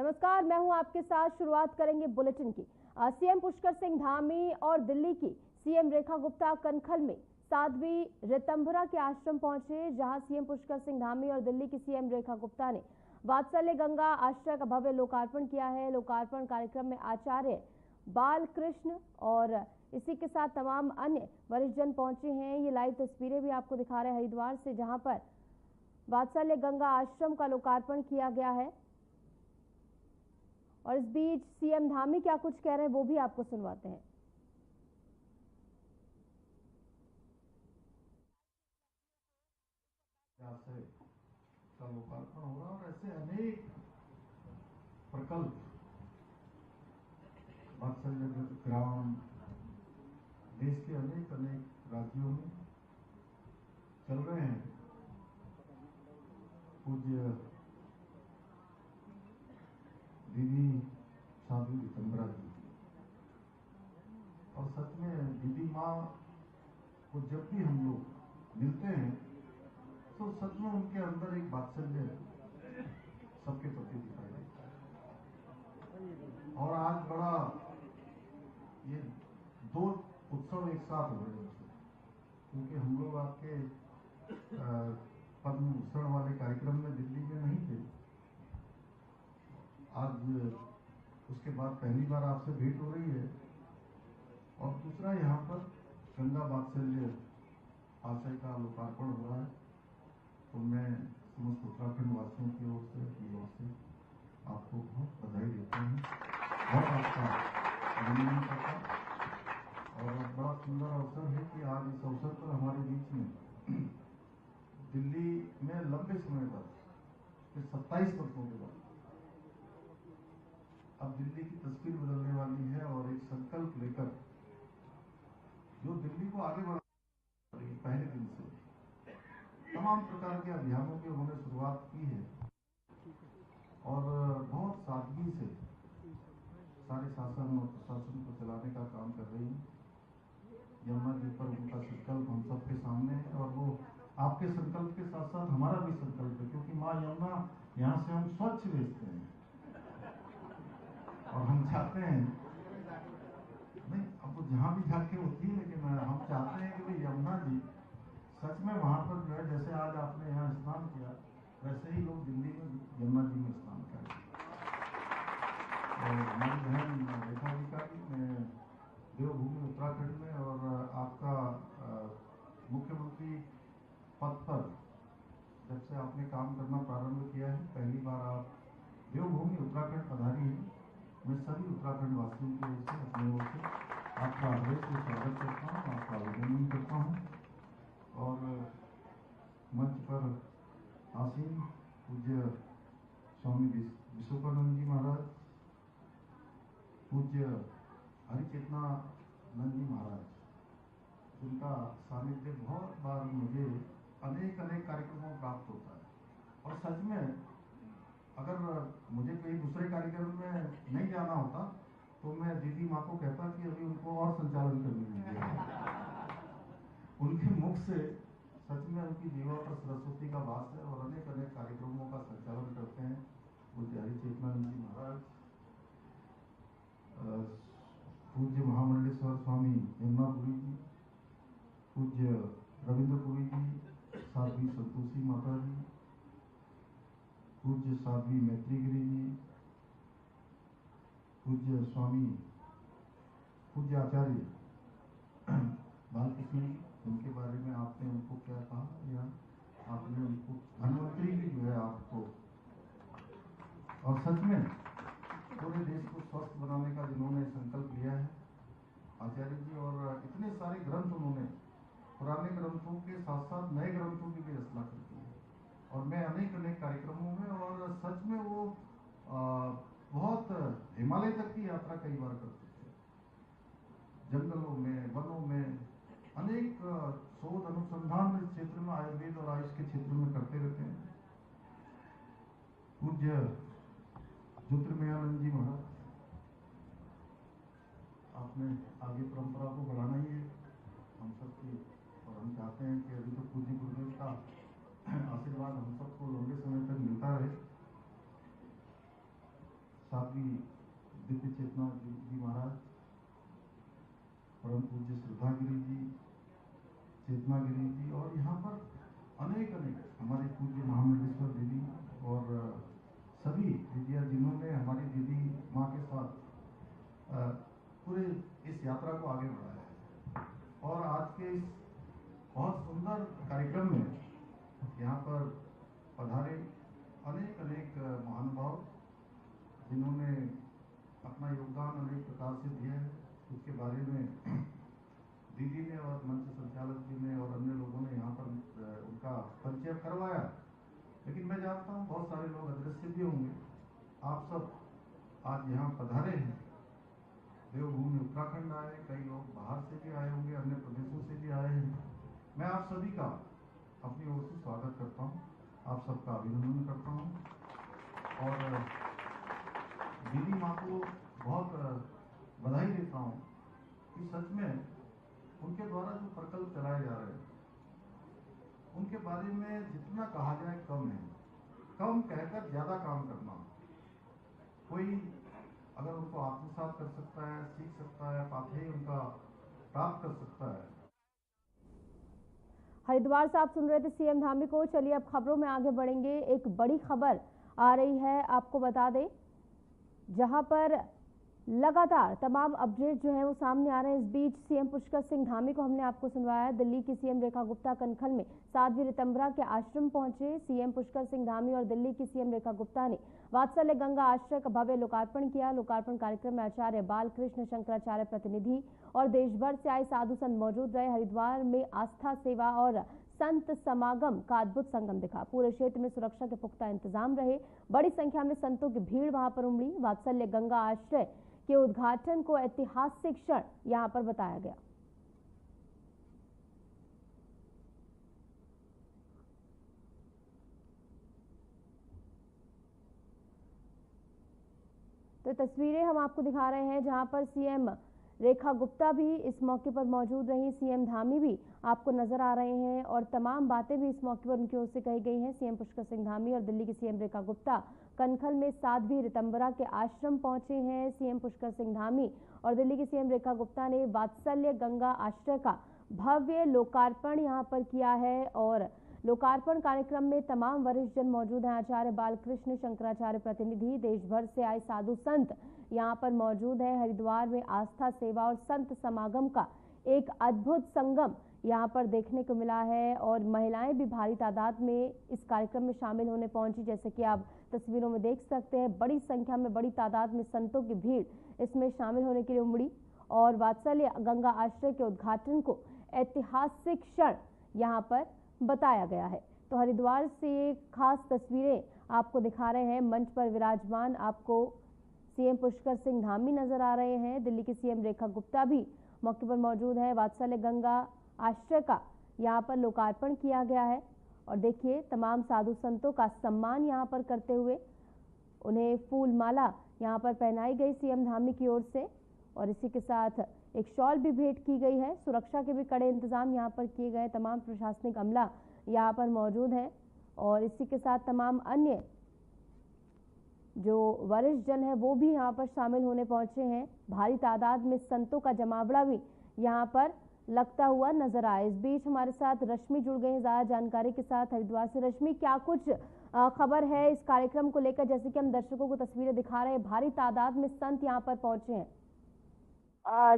नमस्कार, मैं हूं आपके साथ। शुरुआत करेंगे बुलेटिन की। सीएम पुष्कर सिंह धामी और दिल्ली की सीएम रेखा गुप्ता कनखल में साध्वी ऋतंभरा के आश्रम पहुंचे, जहां सीएम पुष्कर सिंह धामी और दिल्ली की सीएम रेखा गुप्ता ने वात्सल्य गंगा आश्रय का भव्य लोकार्पण किया है। लोकार्पण कार्यक्रम में आचार्य बालकृष्ण और इसी के साथ तमाम अन्य वरिष्ठ जन पहुंचे हैं। ये लाइव तस्वीरें भी आपको दिखा रहे हैं हरिद्वार से, जहां पर वात्सल्य गंगा आश्रम का लोकार्पण किया गया है। और इस बीच सीएम धामी क्या कुछ कह रहे हैं वो भी आपको सुनवाते हैं। का लोकार्पण हो रहा और ऐसे अनेक प्रकल्प वात्सल्य ग्राम देश के अनेक राज्यों में चल रहे हैं। पूज्य दीदी साध्वी ऋतंभरा जी, और सच में दीदी माँ को जब भी हम लोग मिलते हैं तो सच में उनके अंदर एक वात्सल्य सबके प्रति दिखाई देता है। और आज बड़ा ये दो उत्सव एक साथ हो रहे हैं, क्योंकि हम लोग आपके पद्म भूषण वाले कार्यक्रम में दिल्ली में नहीं थे। आज उसके बाद पहली बार आपसे भेंट हो रही है, और दूसरा यहाँ पर गंगा वात्सल्य आशय का लोकार्पण हो रहा है। तो मैं समस्त उत्तराखंड वासियों की ओर से, अपनी ओर से आपको बहुत बधाई देता हूँ, बहुत आपका अभिनंदन करता हूँ। और बड़ा सुंदर अवसर है कि आज इस अवसर पर हमारे बीच में दिल्ली में लंबे समय बाद, 27 वर्षों के बाद अब दिल्ली की तस्वीर बदलने वाली है, और एक संकल्प लेकर जो दिल्ली को आगे बढ़ा पहले दिन से तमाम प्रकार के अभियानों की उन्होंने शुरुआत की है, और बहुत सादगी से सारे शासन और प्रशासन को चलाने का काम कर रही है। यमुना जी पर उनका संकल्प हम सबके सामने है, और वो आपके संकल्प के साथ साथ हमारा भी संकल्प है, क्योंकि माँ यमुना यहाँ से हम स्वच्छ भेजते हैं, और हम चाहते हैं नहीं, अब वो जहाँ भी जाके होती है, लेकिन हम चाहते हैं कि भाई यमुना जी सच में वहां पर जो है, जैसे आज आपने यहाँ स्नान किया, वैसे ही लोग दिल्ली में यमुना जी में स्नान करें। और हमारी बहन रेखा जी का भी मैं देवभूमि उत्तराखंड में, और आपका मुख्यमंत्री पद पर जब से आपने काम करना प्रारंभ किया है, पहली बार आप देवभूमि उत्तराखंड पधारी है। मैं सभी उत्तराखंड वासियों की ओर से, अपनी ओर से आपका हृदय से स्वागत करता हूँ, आपका अभिनंदन करता हूँ। और मंच पर आसीन पूज्य स्वामी विश्वकानंद जी महाराज, पूज्य हरिचेतनानंद जी महाराज, जिनका सानिध्य बहुत बार मुझे अनेक कार्यक्रमों में प्राप्त होता है। और सच में अगर मुझे कहीं दूसरे कार्यक्रम में नहीं जाना होता तो मैं दीदी माँ को कहता कि अभी उनको और संचालन करने दीजिए। उनके मुख से सच में उनकी जीवा पर सरस्वती का वास है, और अनेक कार्यक्रमों का संचालन करते हैं। पूज्य हरिचेतनानंद जी महाराज, पूज्य महामंडलेश्वर स्वामी यमुनापुरी जी, पूज्य रविंद्रपुरी जी, साध्वी संतोषी माता जी, पूज्य साध्वी मैत्रीगिरी जी, पूज्य स्वामी पूज्य आचार्य बालकृष्ण जी, उनके बारे में आपने उनको क्या कहा, या आपने उनको धन्वंतरी भी जो है आपको, और सच में पूरे देश को स्वस्थ बनाने का जिन्होंने संकल्प लिया है आचार्य जी, और इतने सारे ग्रंथ उन्होंने, पुराने ग्रंथों के साथ साथ नए ग्रंथों की भी रचना कर दी है। और मैं अनेक कार्यक्रमों में, और सच में वो बहुत हिमालय तक की यात्रा कई बार करते थे, जंगलों में, वनों में, अनेक शोध अनुसंधान इस क्षेत्र में, आयुर्वेद और आयुष के क्षेत्र में करते रहते हैं। पूज्य ज्योतिर्मयानंद जी महाराज, आपने आगे परंपरा को बढ़ाना ही है हम सबकी, और हम चाहते हैं कि अभी तो पूज्य गुरुदेव का आशीर्वाद हम सबको लंबे समय तक मिलता रहे। की दिव्य चेतना जी महाराज, परम पूज्य श्रद्धागिरी जी, चेतनागिरी जी, और यहाँ पर अनेक हमारे पूज्य महामंडलेश्वर दीदी और सभी दीदियाँ जिन्होंने हमारी दीदी माँ के साथ पूरे इस यात्रा को आगे बढ़ाया है। और आज के इस बहुत सुंदर कार्यक्रम में यहाँ पर पधारे अनेक महानुभाव जिन्होंने अपना योगदान अनेक प्रकार से दिया है, उसके बारे में दीदी ने और मंच संचालक जी ने और अन्य लोगों ने यहाँ पर उनका परिचय करवाया। लेकिन मैं जानता हूँ बहुत सारे लोग अदृश्य भी होंगे। आप सब आज यहाँ पधारे हैं, देवभूमि उत्तराखंड आए, कई लोग बाहर से भी आए होंगे, अन्य प्रदेशों से भी आए हैं। मैं आप सभी का अपनी ओर से स्वागत करता हूँ, आप सबका अभिनंदन करता हूँ और दीदी माँ को बहुत बधाई देता हूँ कि सच में उनके द्वारा जो प्रकल्प चलाए जा रहे हैं उनके बारे में जितना कहा जाए कम है। कम कहकर ज्यादा काम करना। कोई अगर उनको आत्मसात कर सकता है, सीख सकता है, पाथेय उनका प्राप्त कर सकता है। हरिद्वार से आप सुन रहे थे सीएम धामी को। चलिए अब खबरों में आगे बढ़ेंगे। एक बड़ी खबर आ रही है, आपको बता दें, जहां पर लगातार तमाम अपडेट जो है वो सामने आ रहे हैं। इस बीच सीएम पुष्कर सिंह धामी को हमने आपको सुनवाया। दिल्ली की सीएम रेखा गुप्ता कनखल में साध्वी ऋतंभरा के आश्रम पहुंचे। सीएम पुष्कर सिंह धामी और दिल्ली की सीएम रेखा गुप्ता ने वात्सल्य गंगा आश्रय का भव्य लोकार्पण किया। लोकार्पण कार्यक्रम में आचार्य बालकृष्ण शंकराचार्य प्रतिनिधि और देश भर से आए साधु संत मौजूद रहे। हरिद्वार में आस्था, सेवा और संत समागम का अद्भुत संगम दिखा। पूरे क्षेत्र में सुरक्षा के पुख्ता इंतजाम रहे। बड़ी संख्या में संतों की भीड़ वहां पर उमड़ी। वात्सल्य गंगा आश्रय के उद्घाटन को ऐतिहासिक क्षण यहां पर बताया गया। तो तस्वीरें हम आपको दिखा रहे हैं जहां पर सीएम रेखा गुप्ता भी इस मौके पर मौजूद रही। सीएम धामी भी आपको नजर आ रहे हैं और तमाम बातें भी इस मौके पर उनकी ओर से कही गई हैं। सीएम पुष्कर सिंह धामी और दिल्ली की सीएम रेखा गुप्ता कनखल में साध्वी ऋतंभरा के आश्रम पहुंचे हैं। सीएम पुष्कर सिंह धामी और दिल्ली की सीएम रेखा गुप्ता ने वात्सल्य गंगा आश्रय का भव्य लोकार्पण यहां पर किया है और लोकार्पण कार्यक्रम में तमाम वरिष्ठ जन मौजूद हैं। आचार्य बालकृष्ण शंकराचार्य प्रतिनिधि, देश भर से आए साधु संत यहाँ पर मौजूद है। हरिद्वार में आस्था, सेवा और संत समागम का एक अद्भुत संगम यहाँ पर देखने को मिला है और महिलाएं भी भारी तादाद में इस कार्यक्रम में शामिल होने पहुंची। जैसे कि आप तस्वीरों में देख सकते हैं, बड़ी संख्या में, बड़ी तादाद में संतों की भीड़ इसमें शामिल होने के लिए उमड़ी और वात्सल्य गंगा आश्रय के उद्घाटन को ऐतिहासिक क्षण यहाँ पर बताया गया है। तो हरिद्वार से खास तस्वीरें आपको दिखा रहे हैं। मंच पर विराजमान आपको सीएम पुष्कर सिंह धामी नजर आ रहे हैं। दिल्ली की सीएम रेखा गुप्ता भी मौके पर मौजूद है। वात्सल्य गंगा आश्रय का यहाँ पर लोकार्पण किया गया है और देखिए तमाम साधु संतों का सम्मान यहाँ पर करते हुए उन्हें फूल माला यहाँ पर पहनाई गई सीएम धामी की ओर से और इसी के साथ एक शॉल भी भेंट की गई है। सुरक्षा के भी कड़े इंतजाम यहाँ पर किए गए। तमाम प्रशासनिक अमला यहाँ पर मौजूद है और इसी के साथ तमाम अन्य जो वरिष्ठ जन है वो भी यहाँ पर शामिल होने पहुंचे हैं। भारी तादाद में संतों का जमावड़ा भी यहाँ पर लगता हुआ नजर आया। इस बीच हमारे साथ रश्मि जुड़ गई हैं ज्यादा जानकारी के साथ हरिद्वार से। रश्मि, क्या कुछ खबर है इस कार्यक्रम को लेकर? जैसे कि हम दर्शकों को तस्वीरें दिखा रहे हैं, भारी तादाद में संत यहाँ पर पहुंचे हैं।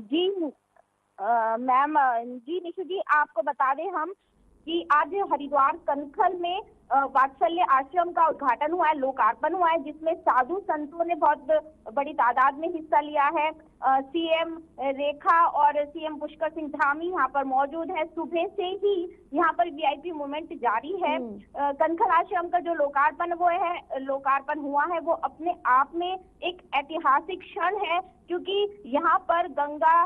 जी मैम, जी निशु जी, आपको बता दें हम कि आज हरिद्वार कनखल में वात्सल्य आश्रम का उद्घाटन हुआ है, लोकार्पण हुआ है, जिसमें साधु संतों ने बहुत बड़ी तादाद में हिस्सा लिया है। सीएम रेखा और सीएम पुष्कर सिंह धामी यहाँ पर मौजूद है। सुबह से ही यहाँ पर वीआईपी मूवमेंट जारी है। कनखल आश्रम का जो लोकार्पण हुआ है वो अपने आप में एक ऐतिहासिक क्षण है, क्योंकि यहाँ पर गंगा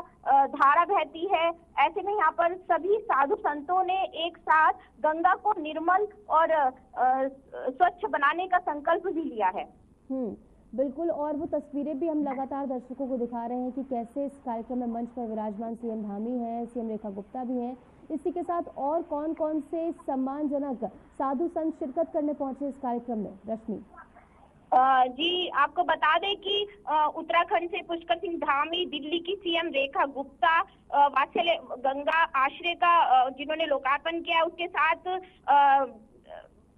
धारा बहती है। ऐसे में यहाँ पर सभी साधु संतों ने एक साथ गंगा को निर्मल और स्वच्छ बनाने का संकल्प भी लिया है। बिल्कुल, और वो तस्वीरें भी हम लगातार दर्शकों को दिखा रहे हैं कि कैसे इस कार्यक्रम में मंच पर विराजमान सीएम धामी है, सीएम रेखा गुप्ता भी हैं। इसी के साथ और कौन कौन से सम्मानजनक साधु संत शिरकत करने पहुंचे इस कार्यक्रम में? रश्मि, जी आपको बता दें कि उत्तराखंड से पुष्कर सिंह धामी, दिल्ली की सीएम रेखा गुप्ता, वात्सल्य गंगा आश्रय का जिन्होंने लोकार्पण किया, उसके साथ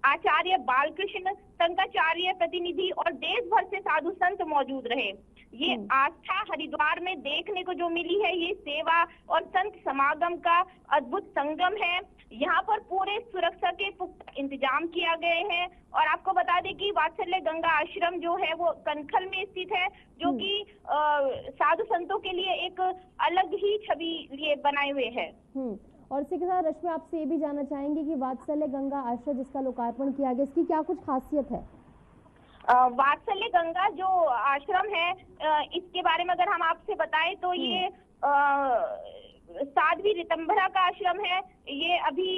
आचार्य बालकृष्ण शंकराचार्य प्रतिनिधि और देश भर से साधु संत मौजूद रहे। ये आस्था हरिद्वार में देखने को जो मिली है, ये सेवा और संत समागम का अद्भुत संगम है। यहाँ पर पूरे सुरक्षा के पुख्ता इंतजाम किया गए हैं। और आपको बता दें कि वात्सल्य गंगा आश्रम जो है वो कनखल में स्थित है, जो कि साधु संतों के लिए एक अलग ही छवि लिए बनाए हुए है। और इसी के साथ रश्मि, आपसे ये भी जानना चाहेंगे कि वात्सल्य गंगा आश्रम जिसका लोकार्पण किया गया, इसकी क्या कुछ खासियत है? वात्सल्य गंगा जो आश्रम है, इसके बारे में अगर हम आपसे बताएं तो ये साध्वी ऋतंभरा का आश्रम है। ये अभी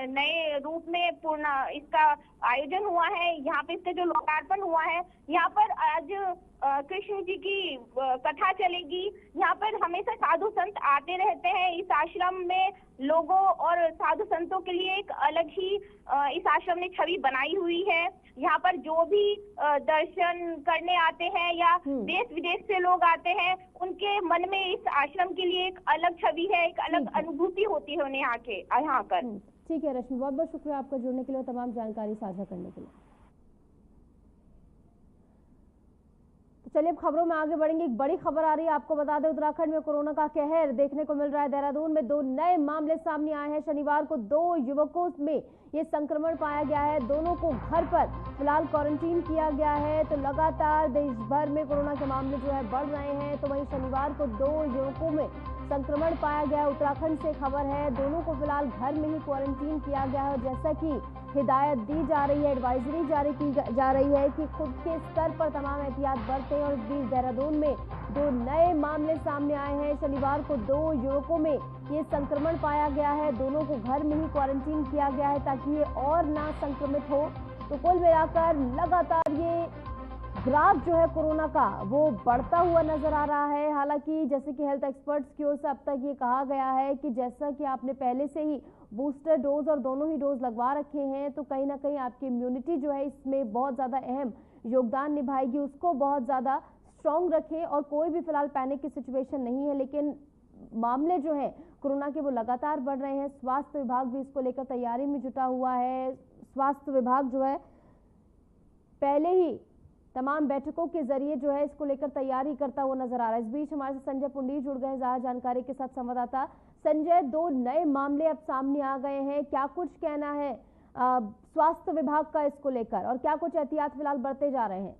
नए रूप में पूर्ण इसका आयोजन हुआ है। यहाँ पे इसका जो लोकार्पण हुआ है, यहाँ पर आज कृष्ण जी की कथा चलेगी। यहाँ पर हमेशा साधु संत आते रहते हैं। इस आश्रम में लोगों और साधु संतों के लिए एक अलग ही इस आश्रम ने छवि बनाई हुई है। यहाँ पर जो भी दर्शन करने आते हैं या देश विदेश से लोग आते हैं, उनके मन में इस आश्रम के लिए एक अलग छवि है, एक अलग अनुभूति होती है उन्हें यहाँ कर। ठीक है रश्मि, बहुत बहुत शुक्रिया आपका जुड़ने के लिए और तमाम जानकारी साझा करने के लिए। चलिए अब खबरों में आगे बढ़ेंगे। एक बड़ी खबर आ रही है, आपको बता दें उत्तराखंड में कोरोना का कहर देखने को मिल रहा है। देहरादून में 2 नए मामले सामने आए हैं। शनिवार को 2 युवकों में ये संक्रमण पाया गया है। दोनों को घर पर फिलहाल क्वारंटीन किया गया है। तो लगातार देश भर में कोरोना के मामले जो है बढ़ रहे हैं। तो वहीं शनिवार को 2 युवकों में संक्रमण पाया गया। उत्तराखंड से खबर है, दोनों को फिलहाल घर में ही क्वारंटीन किया गया है। और जैसा कि हिदायत दी जा रही है, एडवाइजरी जारी की जा रही है कि खुद के स्तर पर तमाम एहतियात बरतें। और इस बीच देहरादून में 2 नए मामले सामने आए हैं। शनिवार को 2 युवकों में ये संक्रमण पाया गया है। दोनों को घर में ही क्वारंटीन किया गया है ताकि ये और ना संक्रमित हो। तो कुल मिलाकर लगातार ये ग्राफ जो है कोरोना का वो बढ़ता हुआ नजर आ रहा है। हालांकि जैसे कि हेल्थ एक्सपर्ट्स की ओर से अब तक ये कहा गया है कि जैसा कि आपने पहले से ही बूस्टर डोज और दोनों ही डोज लगवा रखे हैं, तो कहीं ना कहीं आपकी इम्यूनिटी जो है इसमें बहुत ज़्यादा अहम योगदान निभाएगी। उसको बहुत ज़्यादा स्ट्रॉन्ग रखें। और कोई भी फिलहाल पैनिक की सिचुएशन नहीं है, लेकिन मामले जो है कोरोना के वो लगातार बढ़ रहे हैं। स्वास्थ्य विभाग भी इसको लेकर तैयारी में जुटा हुआ है। स्वास्थ्य विभाग जो है पहले ही तमाम बैठकों के जरिए जो है इसको लेकर तैयारी करता हुआ नजर आ रहा है। इस बीच हमारे साथ संजय पुंडी जुड़ गए ज्यादा जानकारी के साथ। संवाददाता संजय, 2 नए मामले अब सामने आ गए हैं, क्या कुछ कहना है स्वास्थ्य विभाग का इसको लेकर और क्या कुछ एहतियात फिलहाल बरते जा रहे हैं?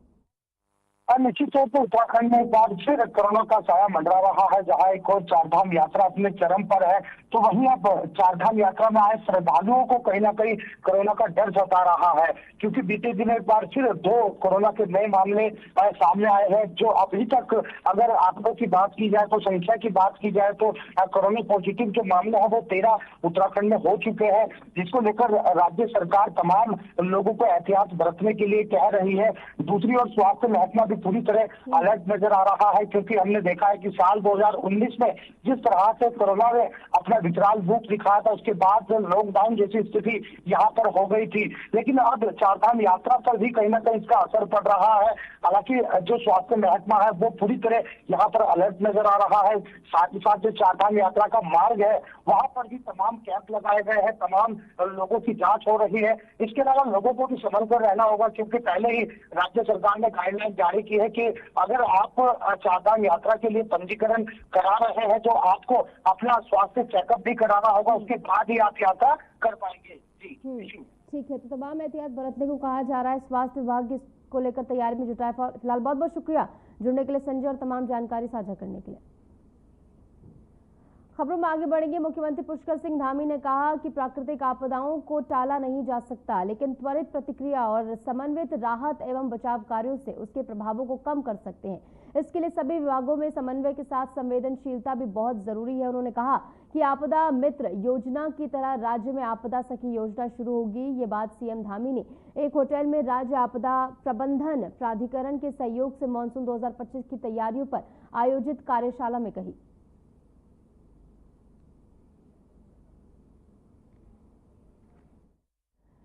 निश्चित तौर पर उत्तराखंड में एक बार फिर कोरोना का साया मंडरा रहा है। जहां एक और चारधाम यात्रा अपने चरम पर है, तो वहीं अब चारधाम यात्रा में आए श्रद्धालुओं को कहीं ना कहीं कोरोना का डर सता रहा है। क्योंकि बीते दिन एक बार फिर 2 कोरोना के नए मामले सामने आए हैं। जो अभी तक अगर आंकड़ों की बात की जाए, तो संख्या की बात की जाए, तो कोरोना पॉजिटिव जो मामले हैं वो 13 उत्तराखंड में हो चुके हैं, जिसको लेकर राज्य सरकार तमाम लोगों को एहतियात बरतने के लिए कह रही है। दूसरी ओर स्वास्थ्य महकमा भी पूरी तरह अलर्ट नजर आ रहा है, क्योंकि हमने देखा है कि साल 2019 में जिस तरह से कोरोना ने अपना विकराल रूप दिखाया था, उसके बाद लॉकडाउन जैसी स्थिति यहाँ पर हो गई थी। लेकिन अब चारधाम यात्रा पर भी कहीं ना कहीं इसका असर पड़ रहा है। हालांकि जो स्वास्थ्य महकमा है वो पूरी तरह यहाँ पर अलर्ट नजर आ रहा है। साथ ही साथ जो चारधाम यात्रा का मार्ग है वहां पर भी तमाम कैंप लगाए गए हैं, तमाम लोगों की जांच हो रही है। इसके अलावा लोगों को भी संभल कर रहना होगा, क्योंकि पहले ही राज्य सरकार ने गाइडलाइन जारी की है कि अगर आप चारधाम यात्रा के लिए पंजीकरण करा रहे हैं तो आपको अपना स्वास्थ्य चेकअप भी कराना होगा, उसके बाद ही आप यात्रा कर पाएंगे। जी ठीक है, तो तमाम एहतियात बरतने को कहा जा रहा है। स्वास्थ्य विभाग इसको लेकर तैयारी में जुटा है। फिलहाल बहुत बहुत शुक्रिया जुड़ने के लिए संजय और तमाम जानकारी साझा करने के लिए। खबरों में आगे बढ़ेंगे। मुख्यमंत्री पुष्कर सिंह धामी ने कहा कि प्राकृतिक आपदाओं को टाला नहीं जा सकता, लेकिन त्वरित प्रतिक्रिया और समन्वित राहत एवं बचाव कार्यों से उसके प्रभावों को कम कर सकते हैं। इसके लिए सभी विभागों में समन्वय के साथ संवेदनशीलता भी बहुत जरूरी है। उन्होंने कहा कि आपदा मित्र योजना की तरह राज्य में आपदा सखी योजना शुरू होगी। ये बात सीएम धामी ने एक होटल में राज्य आपदा प्रबंधन प्राधिकरण के सहयोग से मानसून 2025 की तैयारियों पर आयोजित कार्यशाला में कही।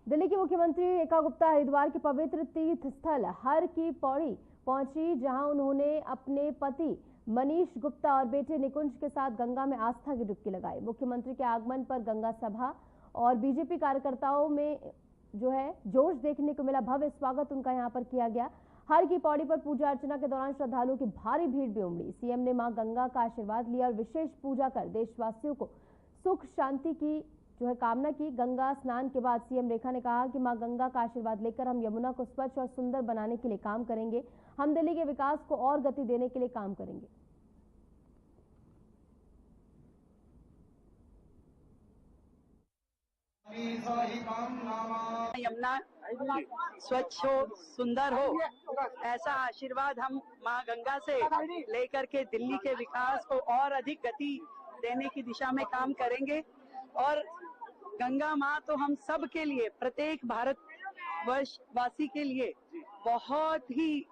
दिल्ली की मुख्यमंत्री रेखा गुप्ता हरिद्वार के पवित्र तीर्थ स्थल हर की पौड़ी पहुंची, जहां उन्होंने अपने पति मनीष गुप्ता और बेटे निकुंज के साथ गंगा में आस्था की डुबकी लगाई। मुख्यमंत्री के आगमन पर गंगा सभा और बीजेपी कार्यकर्ताओं में जोश देखने को मिला। भव्य स्वागत उनका यहां पर किया गया। हर की पौड़ी पर पूजा अर्चना के दौरान श्रद्धालुओं की भारी भीड़ भी उमड़ी। सीएम ने मां गंगा का आशीर्वाद लिया और विशेष पूजा कर देशवासियों को सुख शांति की कामना की। गंगा स्नान के बाद सीएम रेखा ने कहा कि मां गंगा का आशीर्वाद लेकर हम यमुना को स्वच्छ और सुंदर बनाने के लिए काम करेंगे। हम दिल्ली के विकास को और गति देने के लिए काम करेंगे। यमुना स्वच्छ हो, सुंदर हो, ऐसा आशीर्वाद हम मां गंगा से लेकर के दिल्ली के विकास को और अधिक गति देने की दिशा में काम करेंगे। और गंगा मां तो हम सब के लिए, प्रत्येक भारतवर्ष वासी के लिए बहुत ही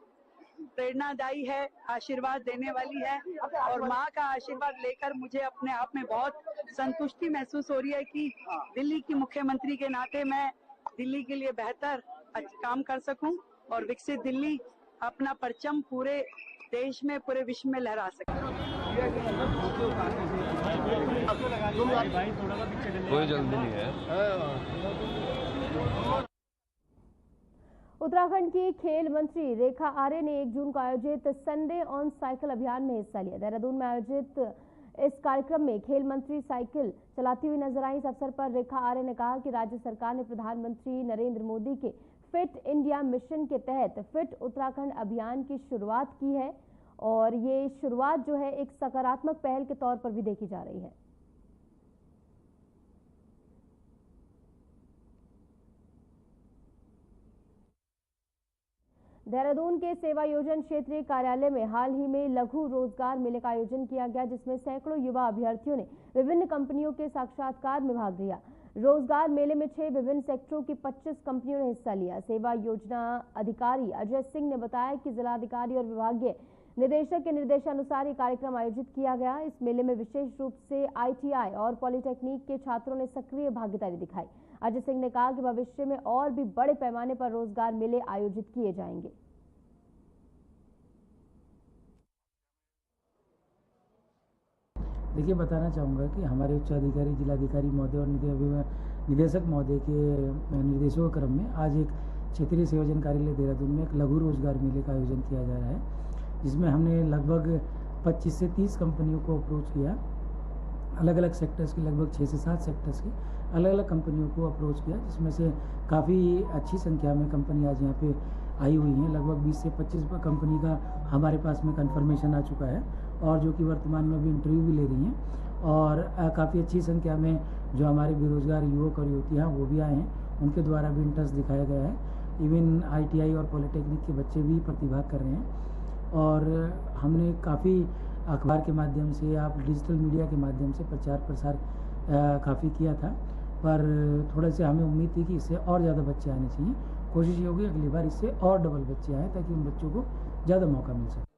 प्रेरणादायी है, आशीर्वाद देने वाली है। और मां का आशीर्वाद लेकर मुझे अपने आप में बहुत संतुष्टि महसूस हो रही है कि दिल्ली की मुख्यमंत्री के नाते मैं दिल्ली के लिए बेहतर काम कर सकूं और विकसित दिल्ली अपना परचम पूरे देश में, पूरे विश्व में लहरा सके। कोई जल्दी नहीं है। उत्तराखंड की खेल मंत्री रेखा आर्य ने 1 जून को आयोजित संडे ऑन साइकिल अभियान में हिस्सा लिया। देहरादून में आयोजित इस कार्यक्रम में खेल मंत्री साइकिल चलाती हुई नजर आई। इस अवसर पर रेखा आर्य ने कहा कि राज्य सरकार ने प्रधानमंत्री नरेंद्र मोदी के फिट इंडिया मिशन के तहत फिट उत्तराखंड अभियान की शुरुआत की है और ये शुरुआत एक सकारात्मक पहल के तौर पर भी देखी जा रही है। देहरादून के सेवा योजन क्षेत्रीय कार्यालय में हाल ही में लघु रोजगार मेले का आयोजन किया गया, जिसमें सैकड़ों युवा अभ्यर्थियों ने विभिन्न कंपनियों के साक्षात्कार में भाग लिया। रोजगार मेले में 6 विभिन्न सेक्टरों की 25 कंपनियों ने हिस्सा लिया। सेवा योजना अधिकारी अजय सिंह ने बताया कि जिलाधिकारी और विभागीय निदेशक के निर्देशानुसार ये कार्यक्रम आयोजित किया गया। इस मेले में विशेष रूप से ITI और पॉलिटेक्निक के छात्रों ने सक्रिय भागीदारी दिखाई। अजय सिंह ने कहा कि भविष्य में और भी बड़े पैमाने पर रोजगार मेले आयोजित किए जाएंगे। देखिए, बताना चाहूँगा कि हमारे उच्च अधिकारी, जिलाधिकारी महोदय और निदेशक महोदय के निर्देशों के क्रम में आज एक क्षेत्रीय संयोजन कार्यालय देहरादून में एक लघु रोजगार मेले का आयोजन किया जा रहा है, जिसमें हमने लगभग 25 से 30 कंपनियों को अप्रोच किया। अलग अलग सेक्टर्स की, लगभग 6 से 7 सेक्टर्स की अलग अलग कंपनियों को अप्रोच किया, जिसमें से काफ़ी अच्छी संख्या में कंपनी आज यहाँ पे आई हुई हैं। लगभग 20 से 25 कंपनी का हमारे पास में कंफर्मेशन आ चुका है और जो कि वर्तमान में भी इंटरव्यू भी ले रही हैं। और काफ़ी अच्छी संख्या में जो हमारे बेरोजगार युवक और युवतियाँ वो भी आए हैं, उनके द्वारा भी इंटरेस्ट दिखाया गया है। इवन ITI और पॉलिटेक्निक के बच्चे भी प्रतिभाग कर रहे हैं। और हमने काफ़ी अखबार के माध्यम से, आप डिजिटल मीडिया के माध्यम से प्रचार प्रसार काफ़ी किया था, पर थोड़ा से हमें उम्मीद थी कि इससे और ज़्यादा बच्चे आने चाहिए। कोशिश ये होगी अगली बार इससे और डबल बच्चे आएँ ताकि उन बच्चों को ज़्यादा मौका मिल सके।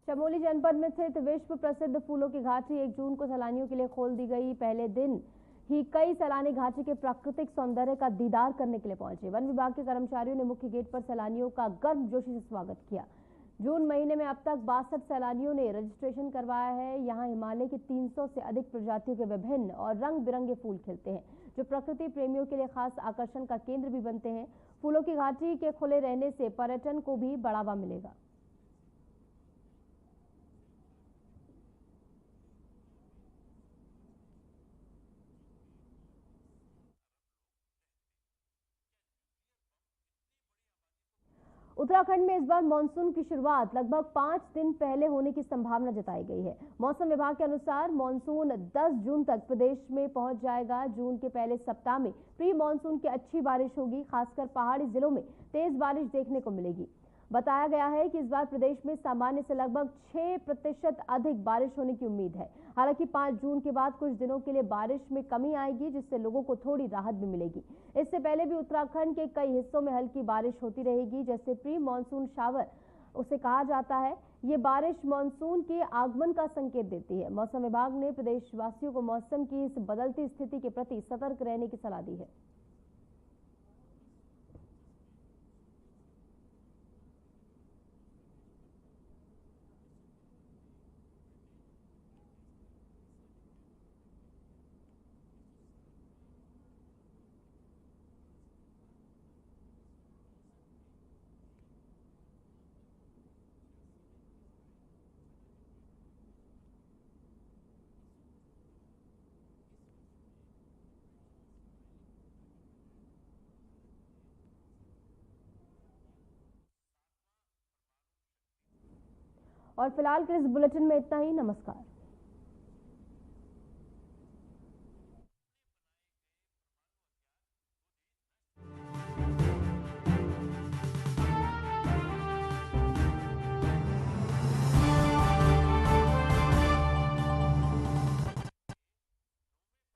चमोली जनपद में स्थित विश्व प्रसिद्ध फूलों की घाटी 1 जून को सैलानियों के लिए खोल दी गई। पहले दिन ही कई सैलानी घाटी के प्राकृतिक सौंदर्य का दीदार करने के लिए पहुंचे। वन विभाग के कर्मचारियों ने मुख्य गेट पर सैलानियों का गर्मजोशी से स्वागत किया। जून महीने में अब तक 62 सैलानियों ने रजिस्ट्रेशन करवाया है। यहाँ हिमालय की 300 से अधिक प्रजातियों के विभिन्न और रंग बिरंगे फूल खिलते हैं, जो प्रकृति प्रेमियों के लिए खास आकर्षण का केंद्र भी बनते हैं। फूलों की घाटी के खुले रहने से पर्यटन को भी बढ़ावा मिलेगा। उत्तराखंड में इस बार मानसून की शुरुआत लगभग 5 दिन पहले होने की संभावना जताई गई है। मौसम विभाग के अनुसार मानसून 10 जून तक प्रदेश में पहुंच जाएगा। जून के पहले सप्ताह में प्री मानसून की अच्छी बारिश होगी। खासकर पहाड़ी जिलों में तेज बारिश देखने को मिलेगी। बताया गया है कि इस बार प्रदेश में सामान्य से लगभग 6% अधिक बारिश होने की उम्मीद है। हालांकि 5 जून के बाद कुछ दिनों के लिए बारिश में कमी आएगी, जिससे लोगों को थोड़ी राहत भी मिलेगी। इससे पहले भी उत्तराखंड के कई हिस्सों में हल्की बारिश होती रहेगी। जैसे प्री मानसून शावर उसे कहा जाता है। ये बारिश मानसून के आगमन का संकेत देती है। मौसम विभाग ने प्रदेशवासियों को मौसम की इस बदलती स्थिति के प्रति सतर्क रहने की सलाह दी है। और फिलहाल के इस बुलेटिन में इतना ही। नमस्कार।